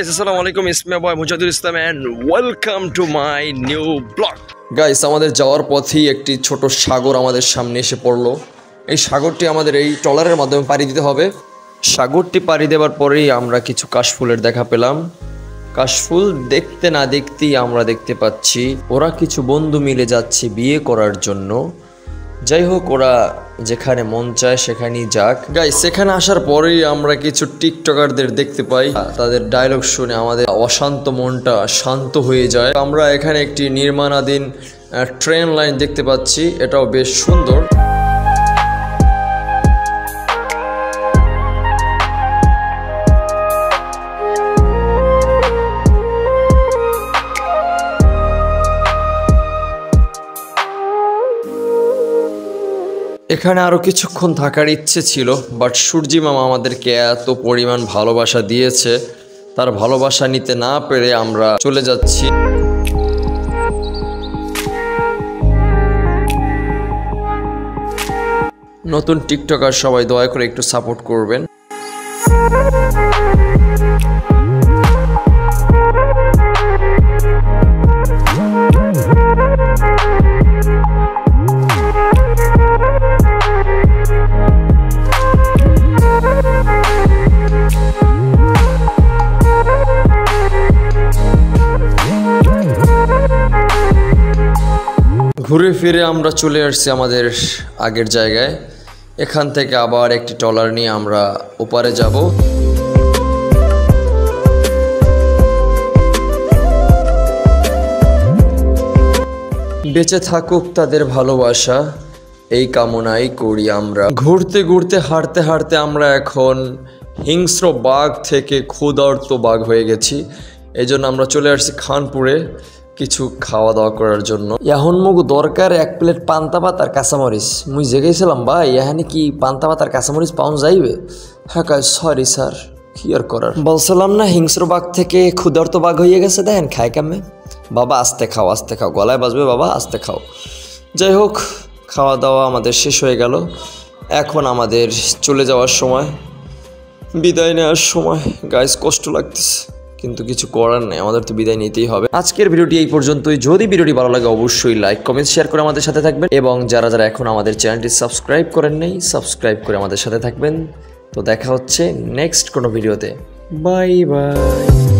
guys, assalamualaikum. It's my boy Mujahidul Islam and welcome to my new vlog. Guys, আমাদের যাওয়ার পথেই একটি ছোট সাগর আমাদের সামনে এসে পড়লো। এই সাগরটি আমাদের এই ট্রলারের মাধ্যমে পাড়ি দিতে হবে। সাগরটি পাড়ি দেওয়ার পরেই আমরা কিছু কাশফুলের দেখা পেলাম। কাশফুল দেখতে না দেখতেই আমরা দেখতে পাচ্ছি ওরা কিছু বন্ধু মিলে যাচ্ছে বিয়ে করার জন্য। যাই হোক, ওরা যেখানে মন চায় সেখানেই যাক। গাইস, সেখানে আসার পরেই আমরা কিছু টিকটকারদের দেখতে পাই। তাদের ডায়লগ শুনে আমাদের অশান্ত মনটা শান্ত হয়ে যায়। আমরা এখানে একটি নির্মাণাধীন ট্রেন লাইন দেখতে পাচ্ছি, এটাও বেশ সুন্দর। এখানে আরো কিছুক্ষণ থাকার ইচ্ছে ছিল, বাট সূর্যি মামা আমাদেরকে এত পরিমাণ ভালোবাসা দিয়েছে, তার ভালোবাসা নিতে না পেরে আমরা চলে যাচ্ছি। নতুন টিকটকার সবাই দয়া করে একটু সাপোর্ট করবেন। ঘুরে ফিরে আমরা চলে আসছি আমাদের আগের জায়গায়। এখান থেকে আবার একটি ট্রলার নিয়ে আমরা ওপারে যাব। বেঁচে থাকুক তাদের ভালোবাসা, এই কামনাই করি আমরা। ঘুরতে ঘুরতে হাঁটতে হাঁটতে আমরা এখন হিংস্র বাঘ থেকে ক্ষুধার্ত বাঘ হয়ে গেছি। এই জন্য আমরা চলে আসছি খানপুরে কিছু খাওয়া দাওয়া করার জন্য। এখন মুখ দরকার এক প্লেট পান্তা ভাত আর কাঁচামরিচ। মুই জেগেছিলাম ভাই, এখানে কি পান্তা ভাত আর কাঁচামরিচ পাউন যাইবে? হ্যাঁ কাজ, সরি স্যার, কি আর করার। বলছিলাম না হিংস্র বাঘ থেকে ক্ষুধার্ত বাঘ হয়ে গেছে, দেখেন খায় কেমনে। বাবা আস্তে খাও, আস্তে খাও, গলায় বাজবে বাবা, আস্তে খাও। যাই হোক, খাওয়া দাওয়া আমাদের শেষ হয়ে গেল। এখন আমাদের চলে যাওয়ার সময়, বিদায় নেওয়ার সময়। গাইস, কষ্ট লাগতেছে, কিন্তু কিছু করার নেই, আমাদের তো বিদায় নিতেই হবে। আজকের ভিডিওটি এই পর্যন্তই। যদি ভিডিওটি ভালো লাগে অবশ্যই লাইক, কমেন্ট, শেয়ার করে আমাদের সাথে থাকবেন, এবং যারা যারা এখন আমাদের চ্যানেলটি সাবস্ক্রাইব করেন নাই, সাবস্ক্রাইব করে আমাদের সাথে থাকবেন। তো দেখা হচ্ছে নেক্সট কোনো ভিডিওতে। Bye bye.